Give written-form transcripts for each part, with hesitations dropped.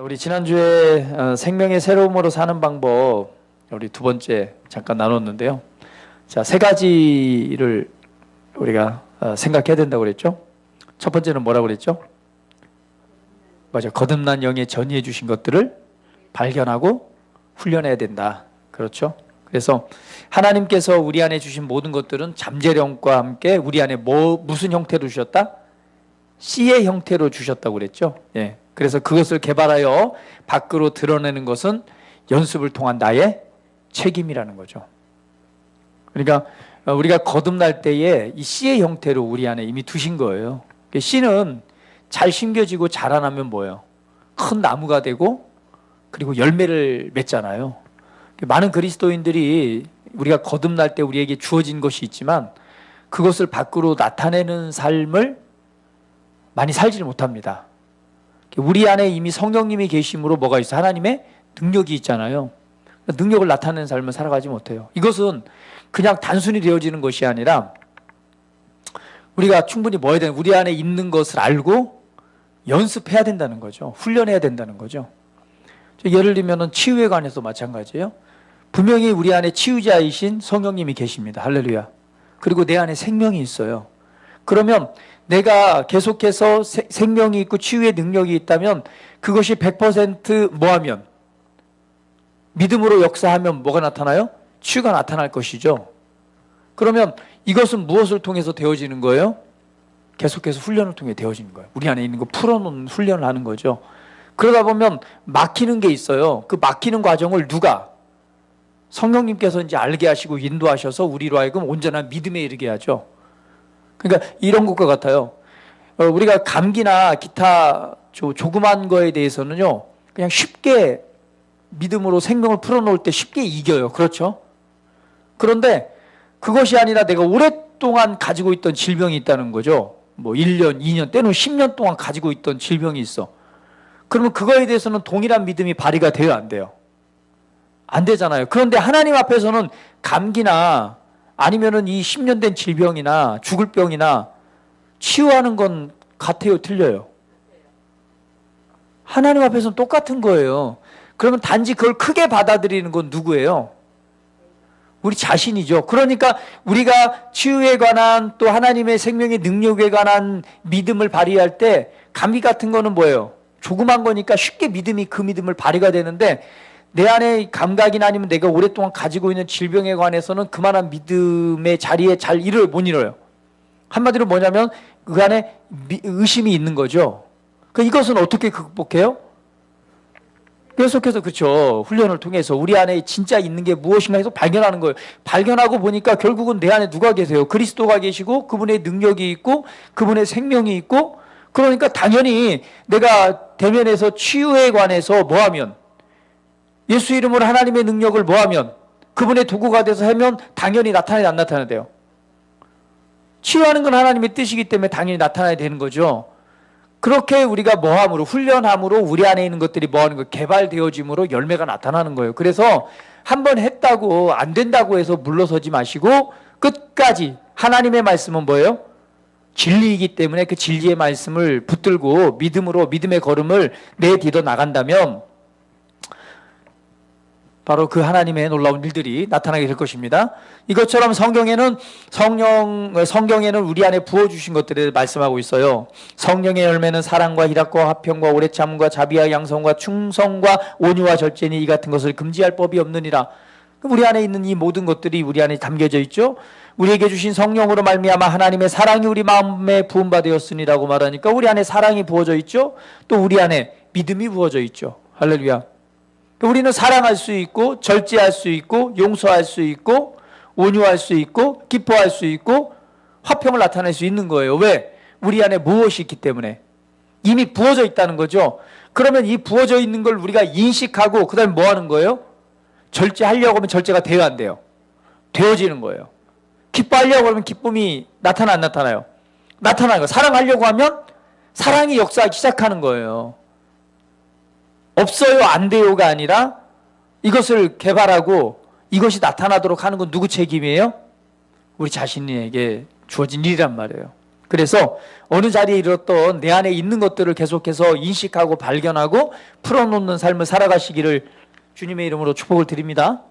우리 지난주에 생명의 새로움으로 사는 방법 우리 두 번째 잠깐 나눴는데요. 자, 세 가지를 우리가 생각해야 된다고 그랬죠. 첫 번째는 뭐라고 그랬죠? 맞아, 거듭난 영에 전이해 주신 것들을 발견하고 훈련해야 된다. 그렇죠? 그래서 하나님께서 우리 안에 주신 모든 것들은 잠재력과 함께 우리 안에 무슨 형태로 주셨다? 씨의 형태로 주셨다고 그랬죠. 예. 그래서 그것을 개발하여 밖으로 드러내는 것은 연습을 통한 나의 책임이라는 거죠. 그러니까 우리가 거듭날 때에 이 씨의 형태로 우리 안에 이미 두신 거예요. 씨는 잘 심겨지고 자라나면 뭐예요? 큰 나무가 되고 그리고 열매를 맺잖아요. 많은 그리스도인들이 우리가 거듭날 때 우리에게 주어진 것이 있지만 그것을 밖으로 나타내는 삶을 많이 살지를 못합니다. 우리 안에 이미 성령님이 계심으로 뭐가 있어? 하나님의 능력이 있잖아요. 능력을 나타내는 삶을 살아가지 못해요. 이것은 그냥 단순히 되어지는 것이 아니라 우리가 충분히 뭐 해야 되는, 우리 안에 있는 것을 알고 연습해야 된다는 거죠. 훈련해야 된다는 거죠. 예를 들면 치유에 관해서 마찬가지예요. 분명히 우리 안에 치유자이신 성령님이 계십니다. 할렐루야. 그리고 내 안에 생명이 있어요. 그러면 내가 계속해서 생명이 있고 치유의 능력이 있다면 그것이 100% 뭐하면? 믿음으로 역사하면 뭐가 나타나요? 치유가 나타날 것이죠. 그러면 이것은 무엇을 통해서 되어지는 거예요? 계속해서 훈련을 통해 되어지는 거예요. 우리 안에 있는 거 풀어놓는 훈련을 하는 거죠. 그러다 보면 막히는 게 있어요. 그 막히는 과정을 누가? 성령님께서 이제 알게 하시고 인도하셔서 우리로 하여금 온전한 믿음에 이르게 하죠. 그러니까 이런 것과 같아요. 우리가 감기나 기타 조그만 거에 대해서는요, 그냥 쉽게 믿음으로 생명을 풀어놓을 때 쉽게 이겨요. 그렇죠? 그런데 그것이 아니라 내가 오랫동안 가지고 있던 질병이 있다는 거죠. 뭐 1년, 2년, 때로는 10년 동안 가지고 있던 질병이 있어. 그러면 그거에 대해서는 동일한 믿음이 발휘가 돼요, 안 돼요? 안 되잖아요. 그런데 하나님 앞에서는 감기나 아니면은 이 10년 된 질병이나 죽을 병이나 치유하는 건 같아요, 틀려요? 하나님 앞에서는 똑같은 거예요. 그러면 단지 그걸 크게 받아들이는 건 누구예요? 우리 자신이죠. 그러니까 우리가 치유에 관한 또 하나님의 생명의 능력에 관한 믿음을 발휘할 때 감기 같은 거는 뭐예요? 조그만 거니까 쉽게 그 믿음을 발휘가 되는데 내 안에 감각이나 아니면 내가 오랫동안 가지고 있는 질병에 관해서는 그만한 믿음의 자리에 잘 못 이뤄요. 한마디로 뭐냐면 그 안에 의심이 있는 거죠. 이것은 어떻게 극복해요? 계속해서 그렇죠. 훈련을 통해서 우리 안에 진짜 있는 게 무엇인가 해서 발견하는 거예요. 발견하고 보니까 결국은 내 안에 누가 계세요? 그리스도가 계시고 그분의 능력이 있고 그분의 생명이 있고 그러니까 당연히 내가 대면에서 치유에 관해서 뭐하면 예수 이름으로 하나님의 능력을 뭐하면 그분의 도구가 돼서 하면 당연히 나타나야 안 나타나야 돼요? 치유하는 건 하나님의 뜻이기 때문에 당연히 나타나야 되는 거죠. 그렇게 우리가 뭐함으로 훈련함으로 우리 안에 있는 것들이 뭐하는 거 개발되어짐으로 열매가 나타나는 거예요. 그래서 한번 했다고 안 된다고 해서 물러서지 마시고 끝까지 하나님의 말씀은 뭐예요? 진리이기 때문에 그 진리의 말씀을 붙들고 믿음의 걸음을 내딛어 나간다면 바로 그 하나님의 놀라운 일들이 나타나게 될 것입니다. 이것처럼 성경에는 우리 안에 부어주신 것들을 말씀하고 있어요. 성령의 열매는 사랑과 희락과 화평과 오래 참음과 자비와 양성과 충성과 온유와 절제니 이 같은 것을 금지할 법이 없느니라. 우리 안에 있는 이 모든 것들이 우리 안에 담겨져 있죠. 우리에게 주신 성령으로 말미암아 하나님의 사랑이 우리 마음에 부음바 되었으니라고 말하니까 우리 안에 사랑이 부어져 있죠. 또 우리 안에 믿음이 부어져 있죠. 할렐루야. 우리는 사랑할 수 있고 절제할 수 있고 용서할 수 있고 온유할 수 있고 기뻐할 수 있고 화평을 나타낼 수 있는 거예요. 왜? 우리 안에 무엇이 있기 때문에 이미 부어져 있다는 거죠. 그러면 이 부어져 있는 걸 우리가 인식하고 그 다음에 뭐 하는 거예요? 절제하려고 하면 절제가 돼요, 안 돼요? 되어지는 거예요. 기뻐하려고 하면 기쁨이 나타나 안 나타나요? 나타나는 거예요. 사랑하려고 하면 사랑이 역사하기 시작하는 거예요. 없어요, 안 돼요가 아니라 이것을 개발하고 이것이 나타나도록 하는 건 누구 책임이에요? 우리 자신에게 주어진 일이란 말이에요. 그래서 어느 자리에 이르렀던 내 안에 있는 것들을 계속해서 인식하고 발견하고 풀어놓는 삶을 살아가시기를 주님의 이름으로 축복을 드립니다.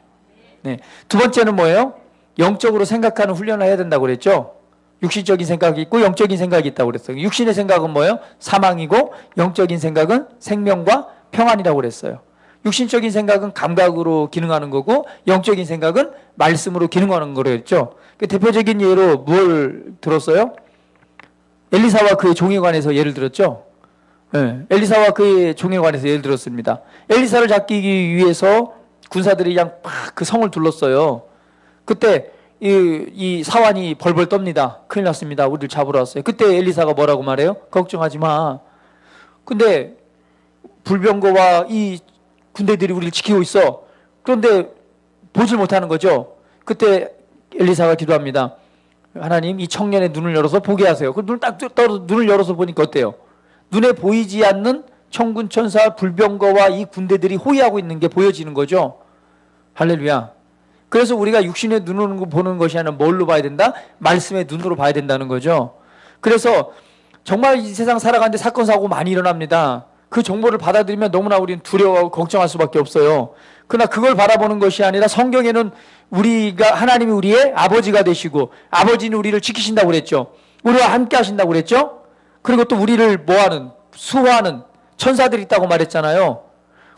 네. 두 번째는 뭐예요? 영적으로 생각하는 훈련을 해야 된다고 그랬죠. 육신적인 생각이 있고 영적인 생각이 있다고 그랬어요. 육신의 생각은 뭐예요? 사망이고 영적인 생각은 생명과 평안이라고 그랬어요. 육신적인 생각은 감각으로 기능하는 거고 영적인 생각은 말씀으로 기능하는 거랬죠. 그 대표적인 예로 뭘 들었어요? 엘리사와 그의 종에 관해서 예를 들었죠. 네, 엘리사와 그의 종에 관해서 예를 들었습니다. 엘리사를 잡기 위해서 군사들이 그냥 막 그 성을 둘렀어요. 그때 이 사환이 벌벌 떱니다. 큰일 났습니다. 우리를 잡으러 왔어요. 그때 엘리사가 뭐라고 말해요? 걱정하지 마. 근데 불병거와 이 군대들이 우리를 지키고 있어. 그런데 보질 못하는 거죠. 그때 엘리사가 기도합니다. 하나님, 이 청년의 눈을 열어서 보게 하세요. 그 눈을 딱 떠서 눈을 열어서 보니까 어때요? 눈에 보이지 않는 천군 천사 불병거와 이 군대들이 호위하고 있는 게 보여지는 거죠. 할렐루야. 그래서 우리가 육신의 눈으로 보는 것이 아니라 뭘로 봐야 된다? 말씀의 눈으로 봐야 된다는 거죠. 그래서 정말 이 세상 살아가는데 사건 사고 많이 일어납니다. 그 정보를 받아들이면 너무나 우리는 두려워하고 걱정할 수밖에 없어요. 그러나 그걸 바라보는 것이 아니라 성경에는 우리가 하나님이 우리의 아버지가 되시고 아버지는 우리를 지키신다고 그랬죠. 우리와 함께 하신다고 그랬죠. 그리고 또 우리를 뭐하는 수호하는 천사들이 있다고 말했잖아요.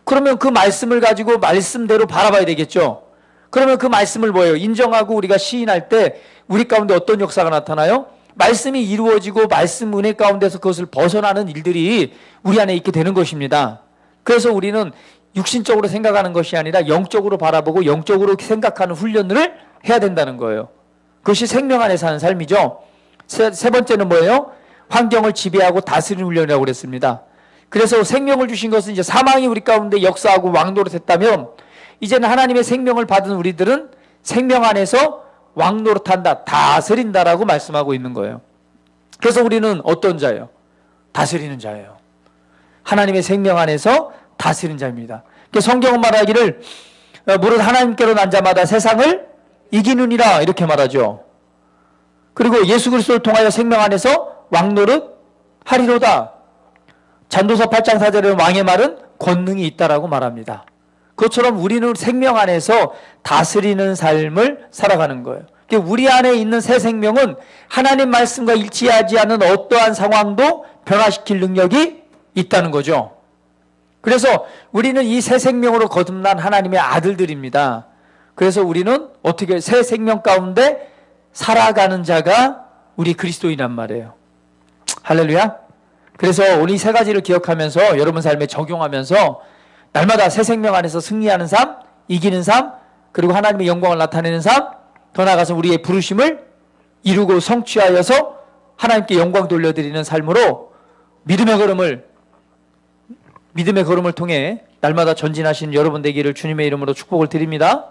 그러면 그 말씀을 가지고 말씀대로 바라봐야 되겠죠. 그러면 그 말씀을 뭐예요? 인정하고 우리가 시인할 때 우리 가운데 어떤 역사가 나타나요? 말씀이 이루어지고 말씀 은혜 가운데서 그것을 벗어나는 일들이 우리 안에 있게 되는 것입니다. 그래서 우리는 육신적으로 생각하는 것이 아니라 영적으로 바라보고 영적으로 생각하는 훈련을 해야 된다는 거예요. 그것이 생명 안에 사는 삶이죠. 세 번째는 뭐예요? 환경을 지배하고 다스리는 훈련이라고 그랬습니다. 그래서 생명을 주신 것은 이제 사망이 우리 가운데 역사하고 왕노릇했다면 이제는 하나님의 생명을 받은 우리들은 생명 안에서 왕노릇한다, 다스린다라고 말씀하고 있는 거예요. 그래서 우리는 어떤 자예요? 다스리는 자예요. 하나님의 생명 안에서 다스리는 자입니다. 성경은 말하기를 무릇 하나님께로 난 자마다 세상을 이기느니라 이렇게 말하죠. 그리고 예수 그리스도를 통하여 생명 안에서 왕노릇 하리로다. 전도서 8장 4절에는 왕의 말은 권능이 있다라고 말합니다. 그것처럼 우리는 생명 안에서 다스리는 삶을 살아가는 거예요. 우리 안에 있는 새 생명은 하나님 말씀과 일치하지 않는 어떠한 상황도 변화시킬 능력이 있다는 거죠. 그래서 우리는 이 새 생명으로 거듭난 하나님의 아들들입니다. 그래서 우리는 어떻게 새 생명 가운데 살아가는 자가 우리 그리스도인란 말이에요. 할렐루야. 그래서 오늘 이 세 가지를 기억하면서 여러분 삶에 적용하면서 날마다 새 생명 안에서 승리하는 삶, 이기는 삶, 그리고 하나님의 영광을 나타내는 삶, 더 나아가서 우리의 부르심을 이루고 성취하여서 하나님께 영광 돌려드리는 삶으로 믿음의 걸음을 통해 날마다 전진하시는 여러분 되기를 주님의 이름으로 축복을 드립니다.